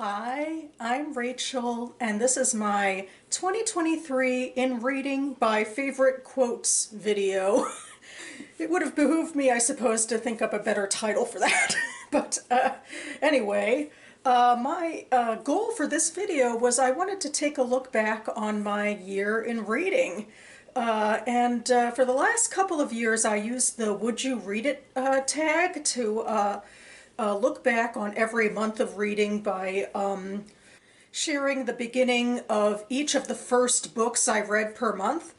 Hi, I'm Rachel, and this is my 2023 In Reading by Favorite Quotes video. It would have behooved me, I suppose, to think up a better title for that. But anyway, my goal for this video was I wanted to take a look back on my year in reading. And for the last couple of years, I used the Would You Read It tag to look back on every month of reading by sharing the beginning of each of the first books I read per month.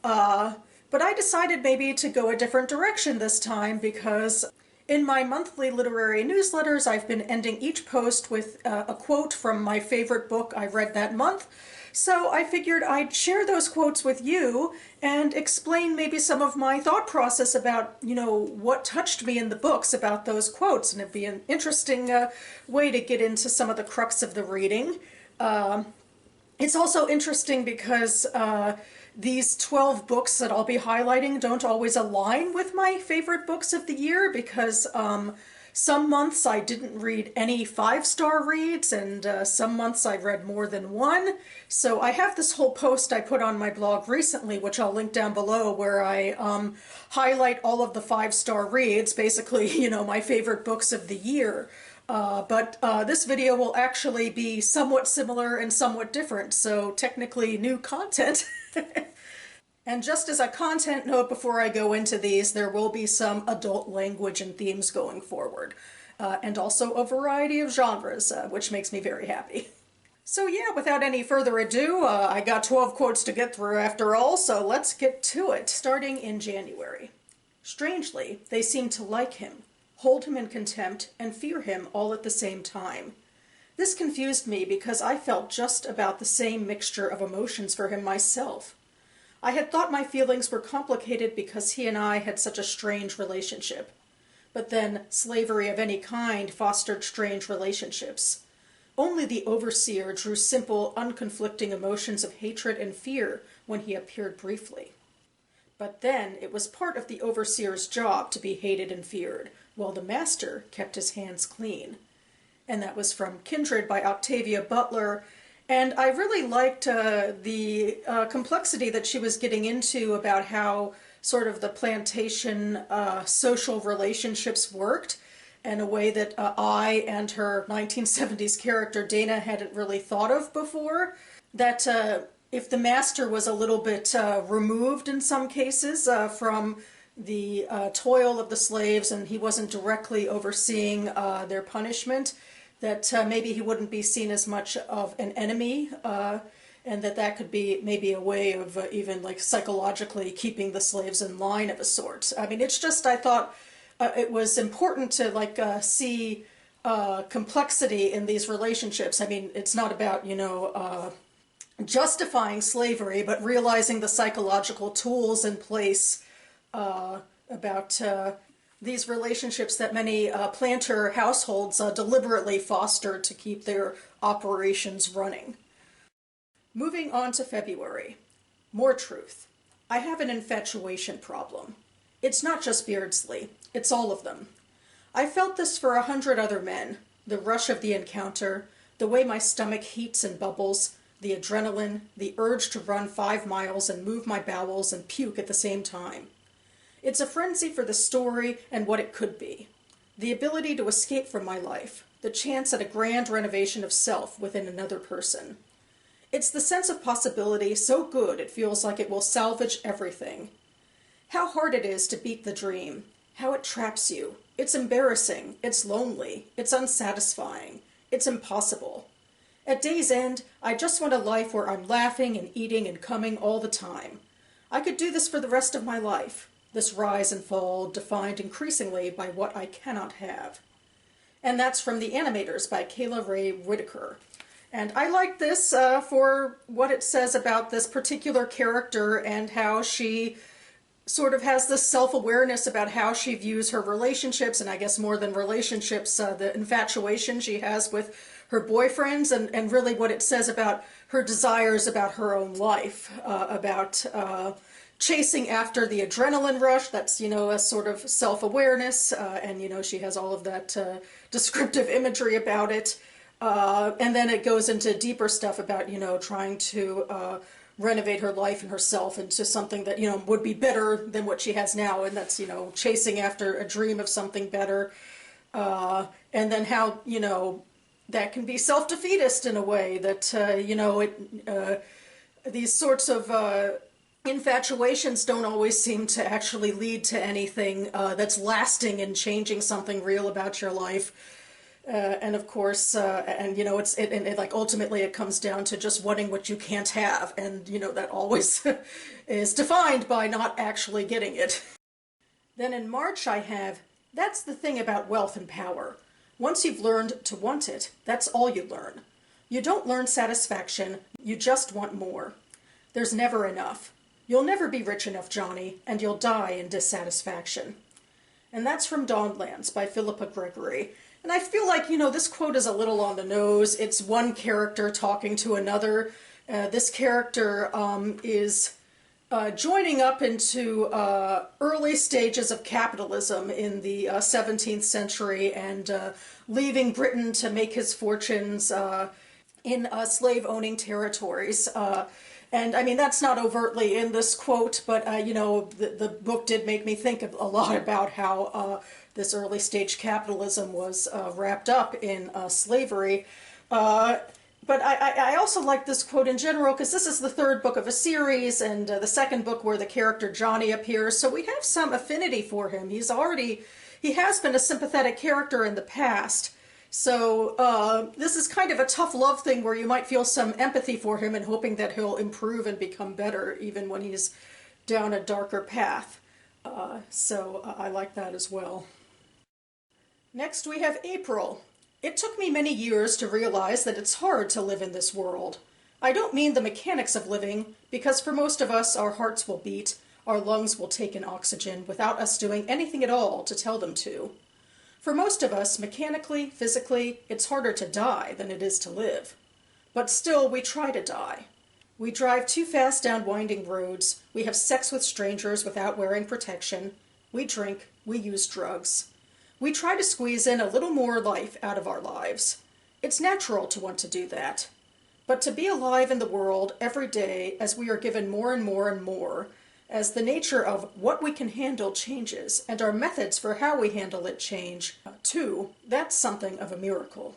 But I decided maybe to go a different direction this time because in my monthly literary newsletters, I've been ending each post with a quote from my favorite book I read that month. So I figured I'd share those quotes with you and explain maybe some of my thought process about, what touched me in the books about those quotes. And it'd be an interesting way to get into some of the crux of the reading. It's also interesting because these 12 books that I'll be highlighting don't always align with my favorite books of the year because some months I didn't read any 5-star reads, and some months I read more than one. So I have this whole post I put on my blog recently, which I'll link down below, where I highlight all of the 5-star reads, basically, my favorite books of the year. But this video will actually be somewhat similar and somewhat different, so technically new content. And just as a content note before I go into these, there will be some adult language and themes going forward, and also a variety of genres, which makes me very happy. So yeah, without any further ado, I got 12 quotes to get through after all, so let's get to it, starting in January. Strangely, they seem to like him, hold him in contempt, and fear him all at the same time. This confused me because I felt just about the same mixture of emotions for him myself. I had thought my feelings were complicated because he and I had such a strange relationship. But then, slavery of any kind fostered strange relationships. Only the overseer drew simple, unconflicting emotions of hatred and fear when he appeared briefly. But then it was part of the overseer's job to be hated and feared, while the master kept his hands clean. And that was from Kindred by Octavia Butler. And I really liked the complexity that she was getting into about how sort of the plantation social relationships worked in a way that I and her 1970s character Dana hadn't really thought of before. That if the master was a little bit removed in some cases from the toil of the slaves and he wasn't directly overseeing their punishment, that maybe he wouldn't be seen as much of an enemy, and that could be maybe a way of even like psychologically keeping the slaves in line of a sort. I mean, it's just, I thought it was important to see complexity in these relationships. I mean, it's not about, justifying slavery, but realizing the psychological tools in place about these relationships that many planter households deliberately fostered to keep their operations running. Moving on to February. More truth. I have an infatuation problem. It's not just Beardsley, it's all of them. I felt this for 100 other men. The rush of the encounter, the way my stomach heats and bubbles, the adrenaline, the urge to run 5 miles and move my bowels and puke at the same time. It's a frenzy for the story and what it could be. The ability to escape from my life, the chance at a grand renovation of self within another person. It's the sense of possibility so good it feels like it will salvage everything. How hard it is to beat the dream, how it traps you. It's embarrassing, it's lonely, it's unsatisfying, it's impossible. At day's end, I just want a life where I'm laughing and eating and coming all the time. I could do this for the rest of my life. This rise and fall defined increasingly by what I cannot have. And that's from The Animators by Kayla Ray Whitaker. And I like this for what it says about this particular character and how she sort of has this self-awareness about how she views her relationships, and I guess more than relationships, the infatuation she has with her boyfriends, and really what it says about her desires about her own life, about chasing after the adrenaline rush. That's, a sort of self-awareness, and, she has all of that descriptive imagery about it. And then it goes into deeper stuff about, trying to renovate her life and herself into something that, would be better than what she has now. And that's, chasing after a dream of something better. And then how, that can be self-defeatist in a way that, these sorts of infatuations don't always seem to actually lead to anything that's lasting and changing something real about your life. And of course, like ultimately it comes down to just wanting what you can't have, and that always is defined by not actually getting it. Then in March I have, that's the thing about wealth and power. Once you've learned to want it, that's all you learn. You don't learn satisfaction, you just want more. There's never enough. You'll never be rich enough, Johnny, and you'll die in dissatisfaction. And that's from Dawnlands by Philippa Gregory. And I feel like, this quote is a little on the nose. It's one character talking to another. This character is joining up into early stages of capitalism in the 17th century and leaving Britain to make his fortunes in slave-owning territories. And I mean, that's not overtly in this quote, but, the book did make me think a lot about how this early stage capitalism was wrapped up in slavery. But I also like this quote in general because this is the third book of a series and the second book where the character Johnny appears, so we have some affinity for him. He has been a sympathetic character in the past. So this is kind of a tough love thing where you might feel some empathy for him and hoping that he'll improve and become better even when he's down a darker path. So I like that as well. Next we have April. It took me many years to realize that it's hard to live in this world. I don't mean the mechanics of living, because for most of us our hearts will beat, our lungs will take in oxygen without us doing anything at all to tell them to. For most of us, mechanically, physically, it's harder to die than it is to live. But still, we try to die. We drive too fast down winding roads, we have sex with strangers without wearing protection, we drink, we use drugs. We try to squeeze in a little more life out of our lives. It's natural to want to do that. But to be alive in the world every day as we are given more and more and more, as the nature of what we can handle changes and our methods for how we handle it change, too, that's something of a miracle.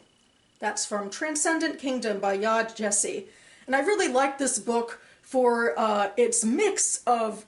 That's from Transcendent Kingdom by Yad Jesse. And I really like this book for its mix of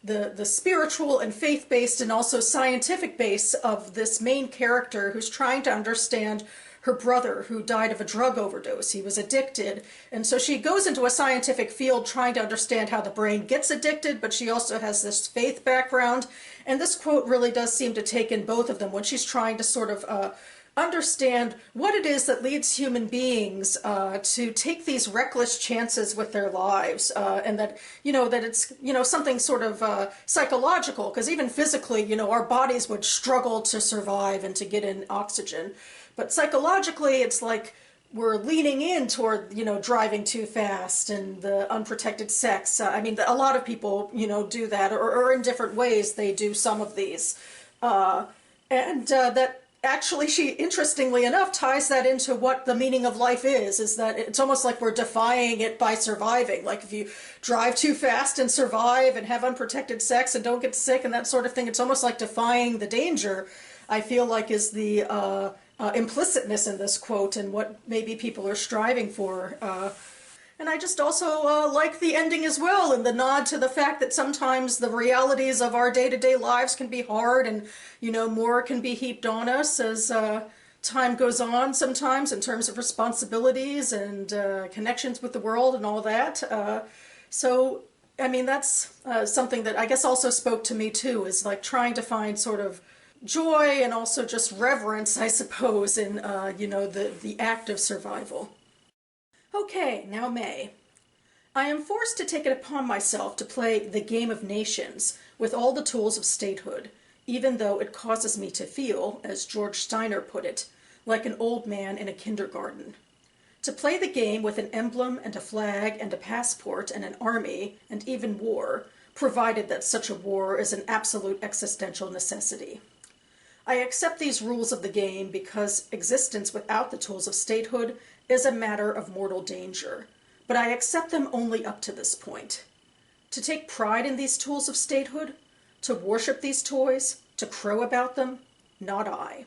the spiritual and faith-based and also scientific base of this main character who's trying to understand her brother who died of a drug overdose. He was addicted. And so she goes into a scientific field trying to understand how the brain gets addicted, but she also has this faith background. And this quote really does seem to take in both of them when she's trying to sort of understand what it is that leads human beings to take these reckless chances with their lives, and that that it's something sort of psychological, because even physically our bodies would struggle to survive and to get in oxygen, but psychologically it's like we're leaning in toward driving too fast and the unprotected sex. I mean, a lot of people do that, or in different ways they do some of these, and that actually, she, interestingly enough, ties that into what the meaning of life is that it's almost like we're defying it by surviving. Like if you drive too fast and survive and have unprotected sex and don't get sick and that sort of thing, it's almost like defying the danger, I feel like is the implicitness in this quote and what maybe people are striving for. And I just also like the ending as well, and the nod to the fact that sometimes the realities of our day-to-day lives can be hard, and more can be heaped on us as time goes on sometimes in terms of responsibilities and connections with the world and all that. So I mean, that's something that I guess also spoke to me too, is like trying to find sort of joy and also just reverence, I suppose, in the act of survival. Okay, now May. I am forced to take it upon myself to play the game of nations with all the tools of statehood, even though it causes me to feel, as George Steiner put it, like an old man in a kindergarten. To play the game with an emblem and a flag and a passport and an army, and even war, provided that such a war is an absolute existential necessity. I accept these rules of the game because existence without the tools of statehood is a matter of mortal danger. But I accept them only up to this point. To take pride in these tools of statehood, to worship these toys, to crow about them, not I.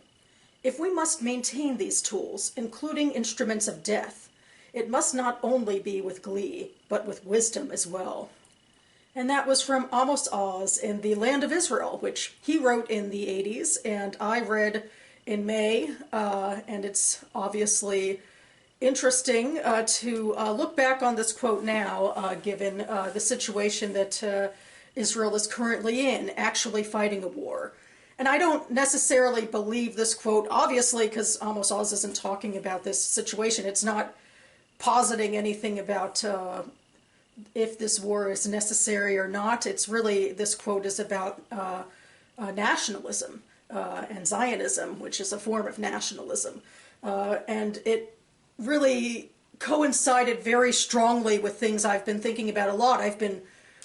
If we must maintain these tools, including instruments of death, it must not only be with glee, but with wisdom as well. And that was from Amos Oz in The Land of Israel, which he wrote in the 80s, and I read in May, and it's obviously interesting to look back on this quote now, given the situation that Israel is currently in, actually fighting a war. And I don't necessarily believe this quote, obviously, because Amos Oz isn't talking about this situation. It's not positing anything about if this war is necessary or not. It's really, this quote is about nationalism and Zionism, which is a form of nationalism. And it really coincided very strongly with things I've been thinking about a lot. I've been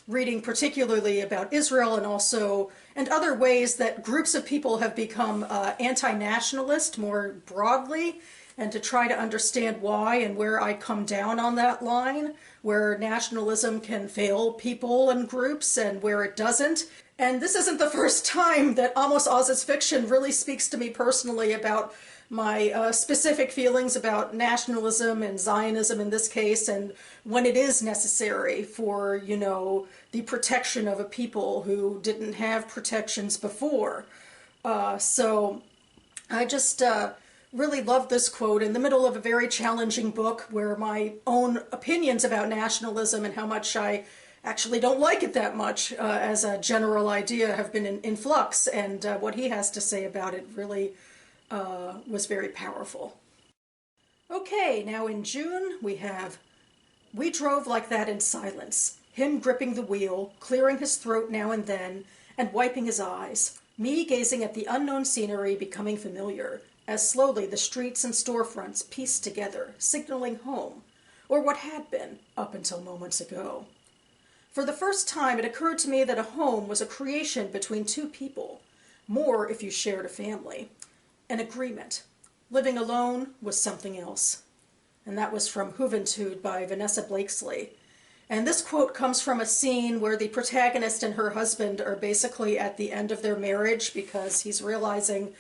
reading particularly about Israel and other ways that groups of people have become anti-nationalist more broadly, and to try to understand why and where I come down on that line, where nationalism can fail people and groups and where it doesn't. And this isn't the first time that Amos Oz's fiction really speaks to me personally about my specific feelings about nationalism and Zionism in this case, and when it is necessary for, you know, the protection of a people who didn't have protections before. So I just really love this quote in the middle of a very challenging book where my own opinions about nationalism and how much I actually don't like it that much as a general idea have been in flux, and what he has to say about it really was very powerful. Okay, now in June we have We Drove Like That in Silence, him gripping the wheel, clearing his throat now and then, and wiping his eyes, me gazing at the unknown scenery becoming familiar, as slowly the streets and storefronts pieced together, signaling home, or what had been up until moments ago. For the first time it occurred to me that a home was a creation between two people, more if you shared a family. An agreement. Living alone was something else. And that was from Juventude by Vanessa Blakesley. And this quote comes from a scene where the protagonist and her husband are basically at the end of their marriage because he's realizing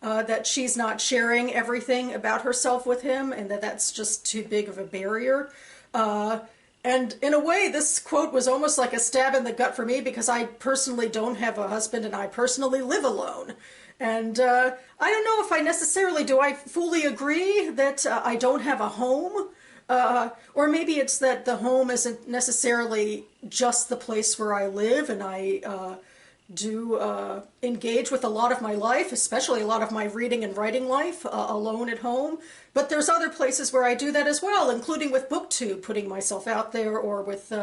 that she's not sharing everything about herself with him and that that's just too big of a barrier. And in a way, this quote was almost like a stab in the gut for me because I personally don't have a husband and I personally live alone. And I don't know if I fully agree that I don't have a home. Or maybe it's that the home isn't necessarily just the place where I live, and I do engage with a lot of my life, especially a lot of my reading and writing life, alone at home. But there's other places where I do that as well, including with BookTube, putting myself out there, or with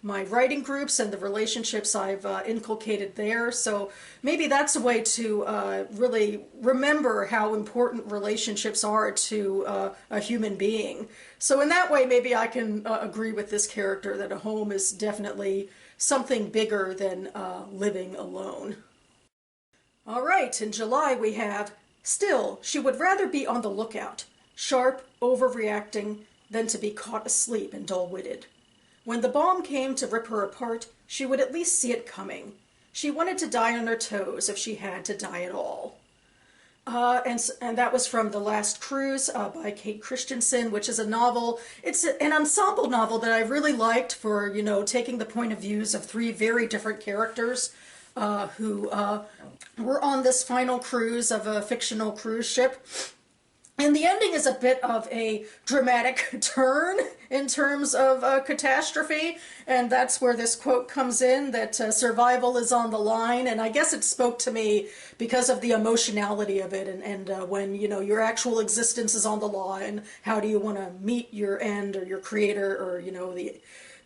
my writing groups and the relationships I've inculcated there. So maybe that's a way to really remember how important relationships are to a human being. So in that way, maybe I can agree with this character that a home is definitely something bigger than living alone. All right, in July we have Still, she would rather be on the lookout, sharp, overreacting, than to be caught asleep and dull-witted. When the bomb came to rip her apart, she would at least see it coming. She wanted to die on her toes if she had to die at all. And that was from The Last Cruise by Kate Christensen, which is a novel. It's an ensemble novel that I really liked for, you know, taking the point of views of three very different characters who were on this final cruise of a fictional cruise ship. And the ending is a bit of a dramatic turn in terms of catastrophe, and that's where this quote comes in, that survival is on the line. And I guess it spoke to me because of the emotionality of it, and when, you know, your actual existence is on the line, how do you want to meet your end or your creator, or, you know,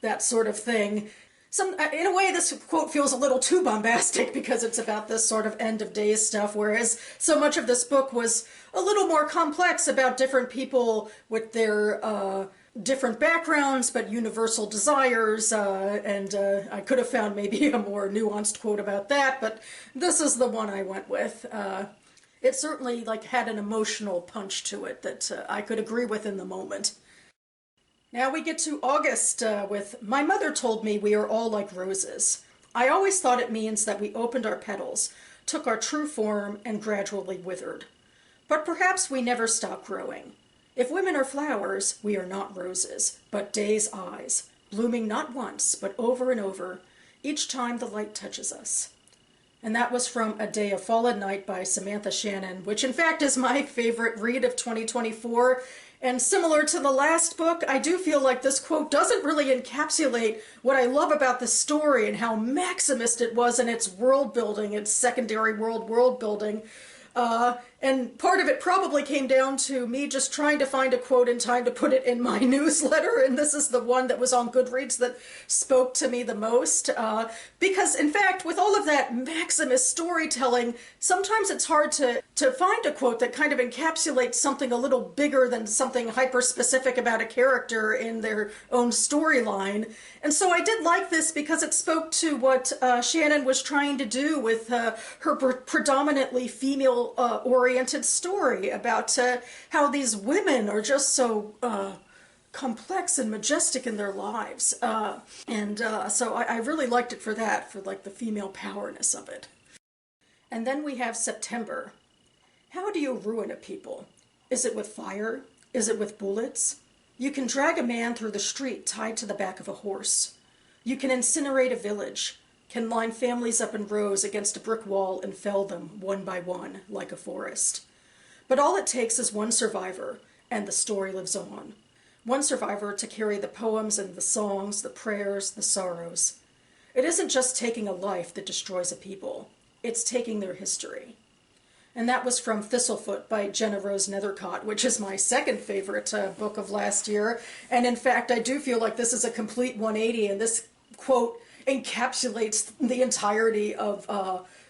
that sort of thing. In a way, this quote feels a little too bombastic because it's about this sort of end of days stuff, whereas so much of this book was a little more complex about different people with their different backgrounds but universal desires, and I could have found maybe a more nuanced quote about that, but this is the one I went with. It certainly like had an emotional punch to it that I could agree with in the moment. Now we get to August with "My mother told me we are all like roses. I always thought it means that we opened our petals, took our true form, and gradually withered. But perhaps we never stop growing. If women are flowers, we are not roses, but day's eyes, blooming not once, but over and over, each time the light touches us." And that was from A Day of Fallen Night by Samantha Shannon, which in fact is my favorite read of 2024. And similar to the last book, I do feel like this quote doesn't really encapsulate what I love about the story and how maximist it was in its world building, its secondary world building. And part of it probably came down to me just trying to find a quote in time to put it in my newsletter, and this is the one that was on Goodreads that spoke to me the most. Because, in fact, with all of that Maximus storytelling, sometimes it's hard to find a quote that kind of encapsulates something a little bigger than something hyper-specific about a character in their own storyline. And so I did like this because it spoke to what Shannon was trying to do with her predominantly female-oriented story about how these women are just so complex and majestic in their lives. So I really liked it for that, for like the female powerness of it. And then we have September. How do you ruin a people? Is it with fire? Is it with bullets? You can drag a man through the street tied to the back of a horse. You can incinerate a village, can line families up in rows against a brick wall and fell them one by one like a forest. But all it takes is one survivor, and the story lives on. One survivor to carry the poems and the songs, the prayers, the sorrows. It isn't just taking a life that destroys a people. It's taking their history. And that was from Thistlefoot by Jenna Rose Nethercott, which is my second favorite book of last year. And in fact, I do feel like this is a complete 180, and this quote encapsulates the entirety of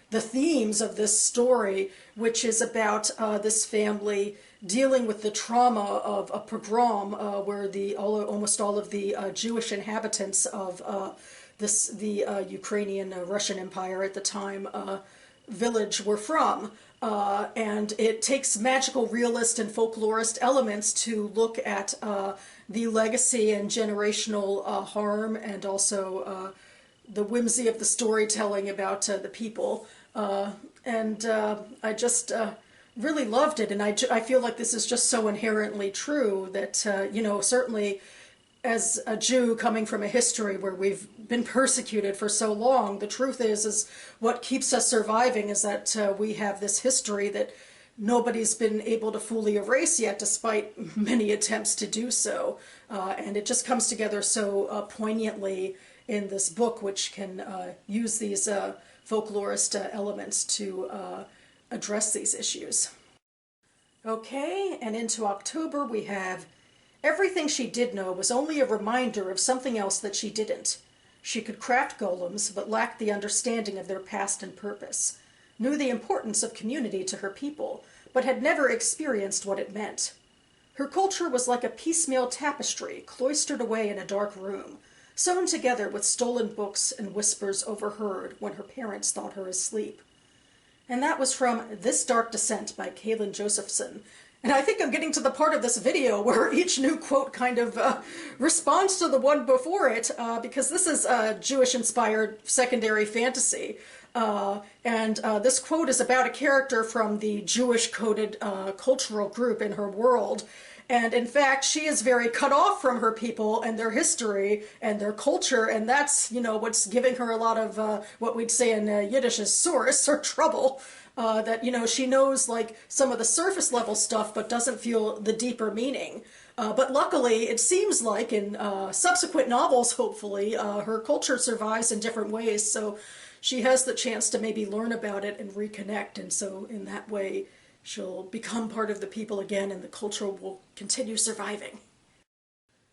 the themes of this story, which is about this family dealing with the trauma of a pogrom where almost all of the Jewish inhabitants of the Ukrainian Russian Empire at the time village were from. And it takes magical realist and folklorist elements to look at the legacy and generational harm, and also the whimsy of the storytelling about the people. I just really loved it, and I feel like this is just so inherently true that, certainly as a Jew coming from a history where we've been persecuted for so long, the truth is what keeps us surviving is that we have this history that nobody's been able to fully erase yet, despite many attempts to do so. And it just comes together so poignantly in this book, which can use these folklorist elements to address these issues. Okay, and into October we have "Everything she did know was only a reminder of something else that she didn't. She could craft golems, but lacked the understanding of their past and purpose, knew the importance of community to her people, but had never experienced what it meant. Her culture was like a piecemeal tapestry cloistered away in a dark room, sewn together with stolen books and whispers overheard when her parents thought her asleep." And that was from This Dark Descent by Kaylin Josephson. And I think I'm getting to the part of this video where each new quote kind of responds to the one before it, because this is a Jewish-inspired secondary fantasy. This quote is about a character from the Jewish-coded cultural group in her world. And in fact, she is very cut off from her people and their history and their culture, and that's, what's giving her a lot of what we'd say in Yiddish is source, or trouble. That, she knows like some of the surface level stuff but doesn't feel the deeper meaning. But luckily, it seems like in subsequent novels, hopefully, her culture survives in different ways, so she has the chance to maybe learn about it and reconnect, and so in that way she'll become part of the people again and the culture will continue surviving.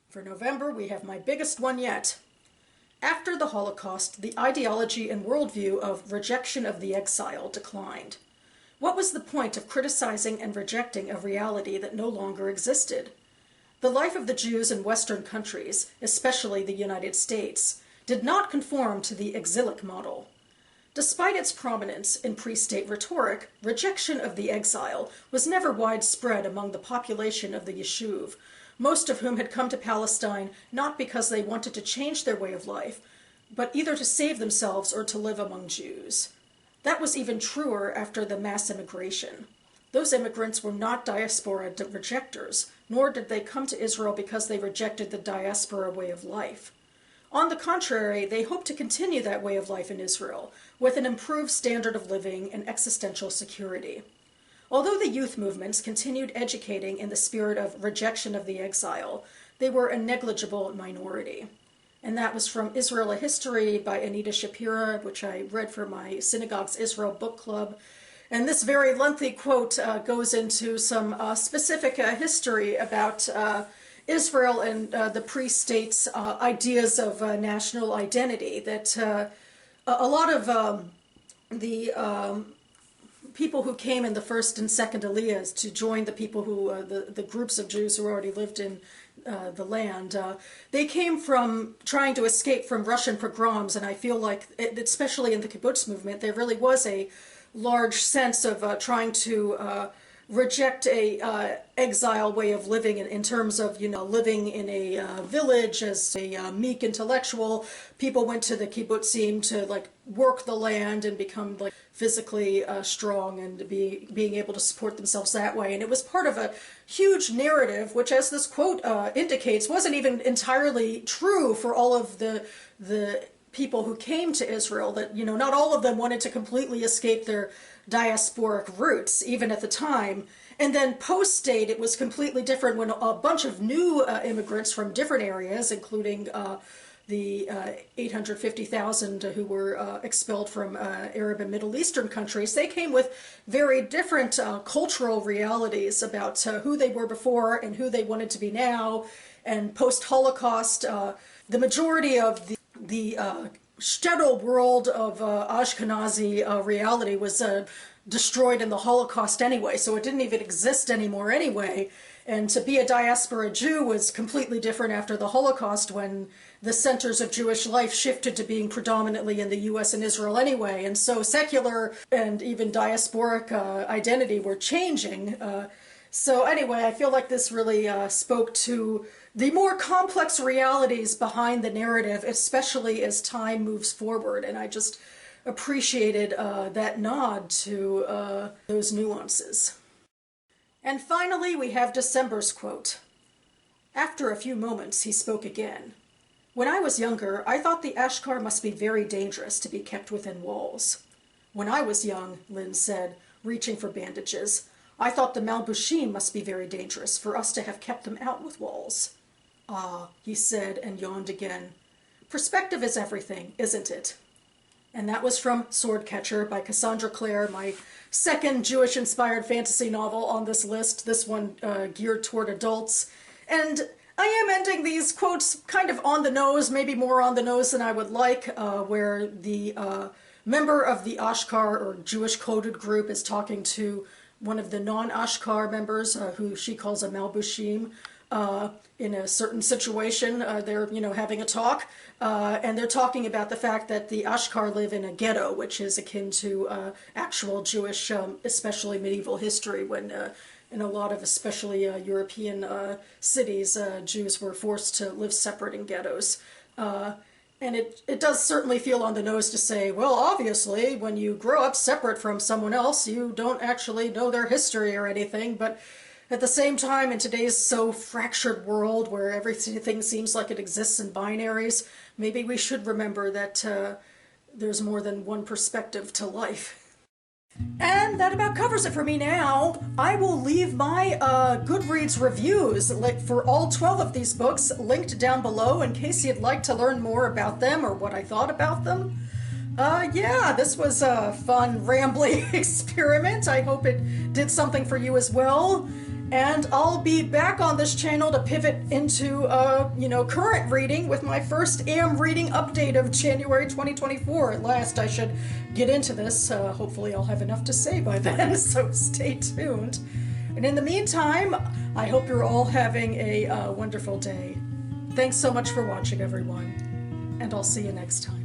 For November, we have my biggest one yet. After the Holocaust, the ideology and worldview of rejection of the exile declined. What was the point of criticizing and rejecting a reality that no longer existed? The life of the Jews in Western countries, especially the United States, did not conform to the exilic model. Despite its prominence in pre-state rhetoric, rejection of the exile was never widespread among the population of the Yishuv, most of whom had come to Palestine not because they wanted to change their way of life, but either to save themselves or to live among Jews. That was even truer after the mass immigration. Those immigrants were not diaspora rejectors, nor did they come to Israel because they rejected the diaspora way of life. On the contrary, they hoped to continue that way of life in Israel, with an improved standard of living and existential security. Although the youth movements continued educating in the spirit of rejection of the exile, they were a negligible minority. And that was from Israel: A History by Anita Shapira, which I read for my Synagogue's Israel Book Club. And this very lengthy quote goes into some specific history about Israel and the pre-state's ideas of national identity, that a lot of the people who came in the first and second Aliyahs to join the people who, the groups of Jews who already lived in the land, they came from trying to escape from Russian pogroms, and I feel like, especially in the kibbutz movement, there really was a large sense of trying to reject a exile way of living in terms of, living in a village as a meek intellectual. People went to the kibbutzim to work the land and become physically strong and being able to support themselves that way. And it was part of a huge narrative, which, as this quote indicates, wasn't even entirely true for all of the people who came to Israel. That, not all of them wanted to completely escape their diasporic roots, even at the time. And then post-state, it was completely different when a bunch of new immigrants from different areas, including the 850,000 who were expelled from Arab and Middle Eastern countries, they came with very different cultural realities about who they were before and who they wanted to be now. And post-Holocaust, the majority of the shtetl world of Ashkenazi reality was destroyed in the Holocaust anyway, so it didn't even exist anymore anyway. And to be a diaspora Jew was completely different after the Holocaust, when the centers of Jewish life shifted to being predominantly in the US and Israel anyway. And so secular and even diasporic identity were changing. So anyway, I feel like this really spoke to the more complex realities behind the narrative, especially as time moves forward. And I just appreciated that nod to those nuances. And finally, we have December's quote. After a few moments, he spoke again. When I was younger, I thought the Ashkar must be very dangerous to be kept within walls. When I was young, Lynn said, reaching for bandages, I thought the Malbushim must be very dangerous for us to have kept them out with walls. Ah, he said and yawned again. Perspective is everything, isn't it? And that was from Swordcatcher by Cassandra Clare, my second Jewish-inspired fantasy novel on this list, this one geared toward adults. And I am ending these quotes kind of on the nose, maybe more on the nose than I would like, where the member of the Ashkar, or Jewish coded group, is talking to one of the non-Ashkar members, who she calls a Malbushim, in a certain situation. They're, having a talk, and they're talking about the fact that the Ashkar live in a ghetto, which is akin to actual Jewish, especially medieval history, when in a lot of especially European cities, Jews were forced to live separate in ghettos. And it does certainly feel on the nose to say, well, obviously, when you grow up separate from someone else, you don't actually know their history or anything. But at the same time, in today's so fractured world where everything seems like it exists in binaries, maybe we should remember that there's more than one perspective to life. And that about covers it for me now. I will leave my Goodreads reviews for all 12 of these books linked down below in case you'd like to learn more about them or what I thought about them. Yeah, this was a fun, rambling experiment. I hope it did something for you as well. And I'll be back on this channel to pivot into, current reading with my first AM reading update of January 2024. At last, I should get into this. Hopefully I'll have enough to say by then, so stay tuned. And in the meantime, I hope you're all having a wonderful day. Thanks so much for watching, everyone, and I'll see you next time.